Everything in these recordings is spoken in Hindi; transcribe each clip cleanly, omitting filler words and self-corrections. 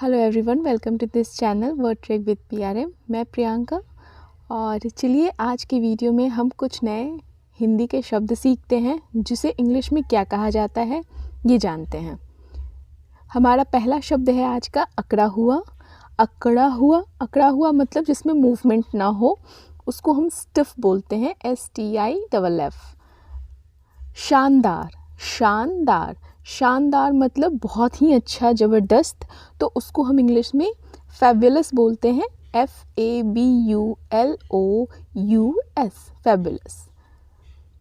Hello everyone, welcome to this channel word track with PRM। मैं प्रियंका और चलिए आज की वीडियो में हम कुछ नए हिंदी के शब्द सीखते हैं जिसे इंग्लिश में क्या कहा जाता है ये जानते हैं। हमारा पहला शब्द है आज का अकड़ा हुआ। अकड़ा हुआ, अकड़ा हुआ मतलब जिसमें मूवमेंट ना हो, उसको हम स्टिफ बोलते हैं, STIFF। शानदार, शानदार, शानदार मतलब बहुत ही अच्छा, ज़बरदस्त, तो उसको हम इंग्लिश में फैबुलस बोलते हैं, FABULOUS, फैबुलस।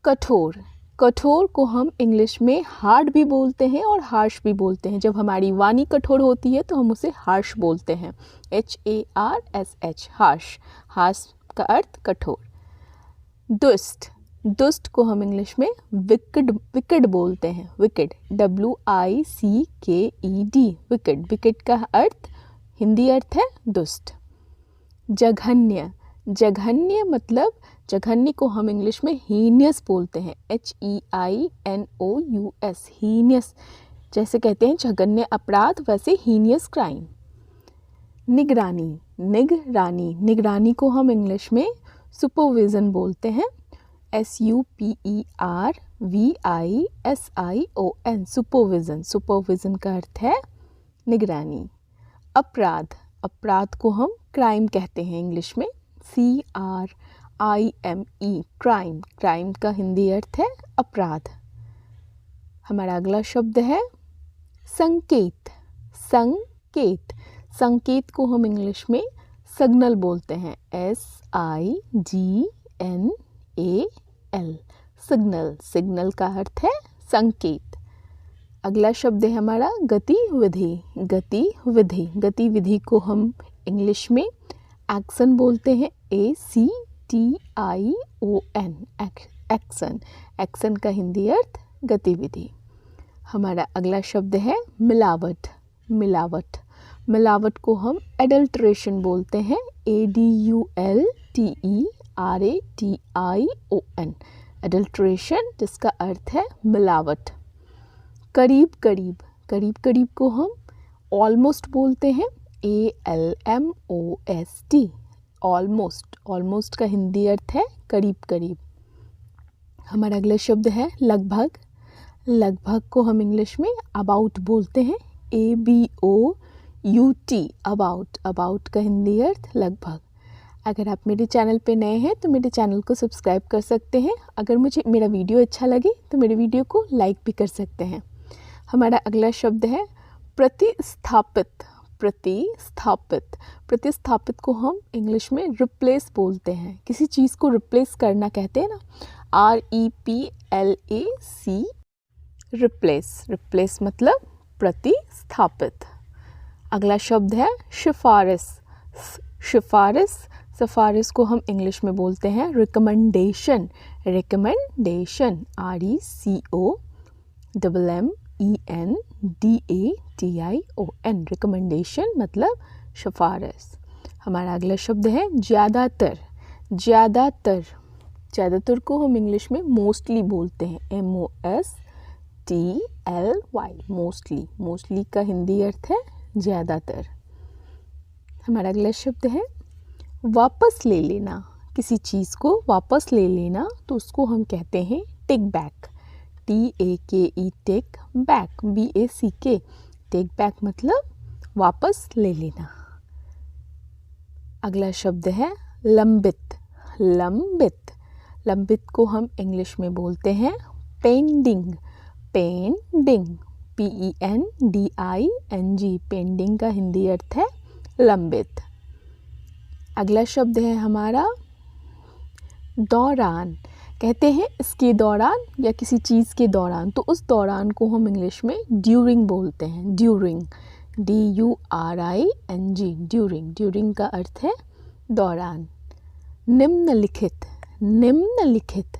कठोर, कठोर को हम इंग्लिश में हार्ड भी बोलते हैं और हार्श भी बोलते हैं। जब हमारी वाणी कठोर होती है तो हम उसे हार्श बोलते हैं, HARSH, हार्श। हार्श का अर्थ कठोर। दुष्ट, दुष्ट को हम इंग्लिश में विकेड, विकेड बोलते हैं, विकेड, WICKED, विकेड। विकेड का अर्थ, हिंदी अर्थ है दुष्ट। जघन्य, जघन्य मतलब, जघन्य को हम इंग्लिश में हीनियस बोलते हैं, HEINOUS, हीनियस। जैसे कहते हैं जघन्य अपराध, वैसे हीनियस क्राइम। निगरानी, निगरानी, निगरानी को हम इंग्लिश में सुपरविज़न बोलते हैं, SUPERVISION, सुपरविज़न। सुपरविज़न का अर्थ है निगरानी। अपराध, अपराध को हम क्राइम कहते हैं इंग्लिश में, CRIME, क्राइम। क्राइम का हिंदी अर्थ है अपराध। हमारा अगला शब्द है संकेत। संकेत, संकेत को हम इंग्लिश में सिग्नल बोलते हैं, SIGNAL, सिग्नल। सिग्नल का अर्थ है संकेत। अगला शब्द है हमारा गतिविधि। गतिविधि, गतिविधि को हम इंग्लिश में एक्शन बोलते हैं, ACTION, एक्शन। एक्शन का हिंदी अर्थ गतिविधि। हमारा अगला शब्द है मिलावट। मिलावट, मिलावट को हम एडल्ट्रेशन बोलते हैं, ADULTERATION, एडल्ट्रेशन, जिसका अर्थ है मिलावट। करीब करीब, करीब करीब को हम ऑलमोस्ट बोलते हैं, ALMOST, ऑलमोस्ट। ऑलमोस्ट का हिंदी अर्थ है करीब करीब। हमारा अगला शब्द है लगभग। लगभग को हम इंग्लिश में अबाउट बोलते हैं, ABOUT, अबाउट। अबाउट का हिंदी अर्थ लगभग। अगर आप मेरे चैनल पे नए हैं तो मेरे चैनल को सब्सक्राइब कर सकते हैं। अगर मुझे मेरा वीडियो अच्छा लगे तो मेरे वीडियो को लाइक भी कर सकते हैं। हमारा अगला शब्द है प्रतिस्थापित। प्रतिस्थापित, प्रतिस्थापित को हम इंग्लिश में रिप्लेस बोलते हैं। किसी चीज़ को रिप्लेस करना कहते हैं ना, REPLAC, रिप्लेस। रिप्लेस मतलब प्रतिस्थापित। अगला शब्द है सिफारिश। सिफारिश, सिफारिश को हम इंग्लिश में बोलते हैं रिकमेंडेशन। रिकमेंडेशन, RECOMMENDATION, रिकमेंडेशन मतलब सिफारिश। हमारा अगला शब्द है ज़्यादातर। ज़्यादातर, ज़्यादातर को हम इंग्लिश में मोस्टली बोलते हैं, MOSTLY, मोस्टली। मोस्टली का हिंदी अर्थ है ज़्यादातर। हमारा अगला शब्द है वापस ले लेना। किसी चीज़ को वापस ले लेना तो उसको हम कहते हैं take back, TAKE, take back, BACK, take back मतलब वापस ले लेना। अगला शब्द है लंबित। लंबित, लंबित को हम इंग्लिश में बोलते हैं पेंडिंग। पेंडिंग, PENDING, पेंडिंग का हिंदी अर्थ है लंबित। अगला शब्द है हमारा दौरान। कहते हैं इसके दौरान या किसी चीज़ के दौरान, तो उस दौरान को हम इंग्लिश में ड्यूरिंग बोलते हैं, ड्यूरिंग, DURING, ड्यूरिंग। ड्यूरिंग का अर्थ है दौरान। निम्नलिखित, निम्नलिखित,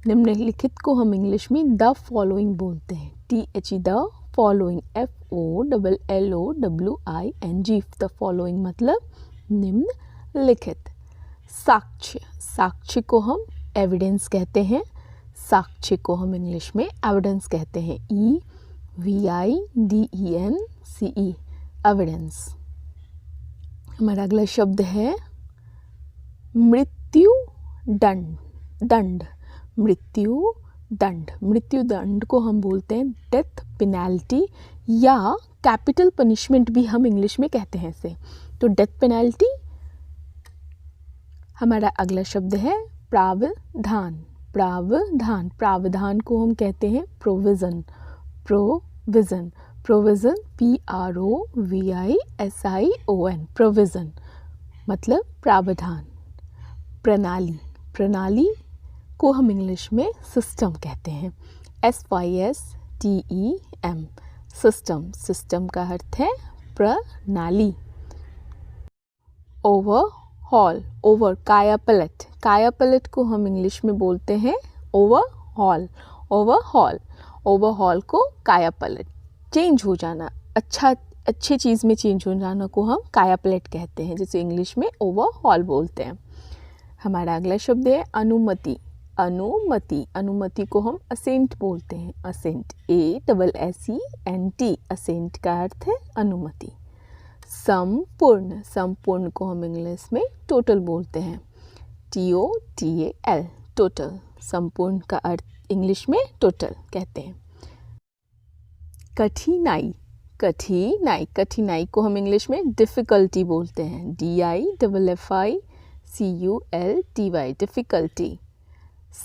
निम्नलिखित को हम इंग्लिश में द फॉलोइंग बोलते हैं, THE, the following, FOLLOWING, the following मतलब निम्नलिखित। साक्ष्य, साक्ष्य को हम एविडेंस कहते हैं, साक्ष्य को हम इंग्लिश में एविडेंस कहते हैं, EVIDENCE, एविडेंस। हमारा अगला शब्द है मृत्यु दंड। दंड, मृत्यु दंड। मृत्यु दंड को हम बोलते हैं डेथ पेनल्टी या कैपिटल पनिशमेंट भी हम इंग्लिश में कहते हैं इसे। तो डेथ पेनल्टी। हमारा अगला शब्द है प्रावधान। प्रावधान, प्रावधान को हम कहते हैं provision. Provision, provision PROVISION, provision मतलब प्रावधान। प्रणाली, प्रणाली को हम इंग्लिश में सिस्टम कहते हैं। SYSTEM, system. सिस्टम का अर्थ है प्रणाली। ओवरहॉल, ओवर कायापलट। कायापलट को हम इंग्लिश में बोलते हैं ओवरहॉल। ओवरहॉल, ओवरहॉल को कायापलट, चेंज हो जाना, अच्छे चीज़ में चेंज हो जाना को हम कायापलट कहते हैं, जैसे इंग्लिश में ओवरहॉल बोलते हैं। हमारा अगला शब्द है अनुमति। अनुमति, अनुमति को हम असेंट बोलते हैं। असेंट, ASSENT, असेंट का अर्थ है अनुमति। संपूर्ण, संपूर्ण को हम इंग्लिश में टोटल बोलते हैं। TOTAL, total. संपूर्ण का अर्थ इंग्लिश में टोटल कहते हैं। कठिनाई, कठिनाई, कठिनाई को हम इंग्लिश में डिफ़िकल्टी बोलते हैं। DIFFICULTY, difficulty.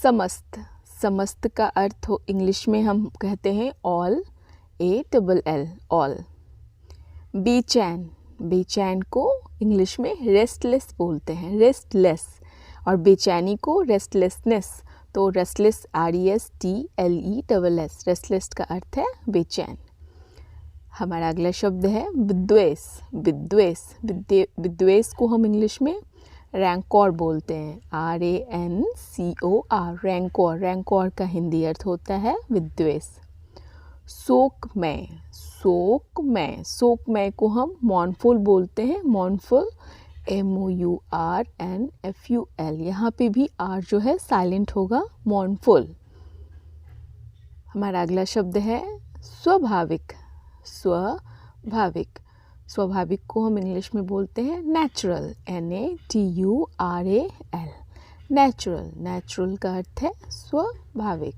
समस्त, समस्त का अर्थ हो इंग्लिश में हम कहते हैं ऑल, ALL, ऑल। बेचैन, बेचैन को इंग्लिश में रेस्टलेस बोलते हैं। रेस्टलेस, और बेचैनी को रेस्टलेसनेस, तो रेस्टलेस RESTLESS, रेस्टलेस का अर्थ है बेचैन। हमारा अगला शब्द है विद्वेष। विद्वेष, विद्वेष को हम इंग्लिश में रैंकोर बोलते हैं। RANCOR, रैंकोर। रैंकोर का हिंदी अर्थ होता है विद्वेष। शोकमय, शोकमय, शोकमय को हम मॉर्नफुल बोलते हैं। मॉर्नफुल, MOURNFUL, यहाँ पे भी R जो है साइलेंट होगा, मॉर्नफुल। हमारा अगला शब्द है स्वाभाविक। स्वाभाविक, स्वाभाविक को हम इंग्लिश में बोलते हैं नेचुरल, NATURAL, नेचुरल। नेचुरल का अर्थ है स्वाभाविक।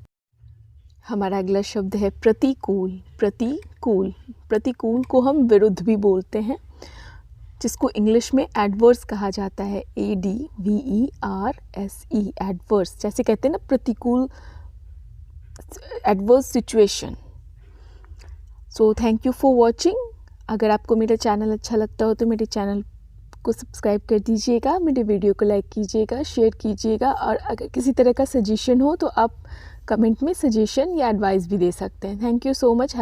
हमारा अगला शब्द है प्रतिकूल। प्रतिकूल, प्रतिकूल को हम विरुद्ध भी बोलते हैं, जिसको इंग्लिश में एडवर्स कहा जाता है। ADVERSE, adverse. जैसे कहते हैं ना प्रतिकूल, adverse situation. So thank you for watching. अगर आपको मेरा चैनल अच्छा लगता हो तो मेरे चैनल को सब्सक्राइब कर दीजिएगा, मेरे वीडियो को लाइक कीजिएगा, शेयर कीजिएगा, और अगर किसी तरह का सजेशन हो तो आप कमेंट में सजेशन या एडवाइस भी दे सकते हैं। Thank you so much.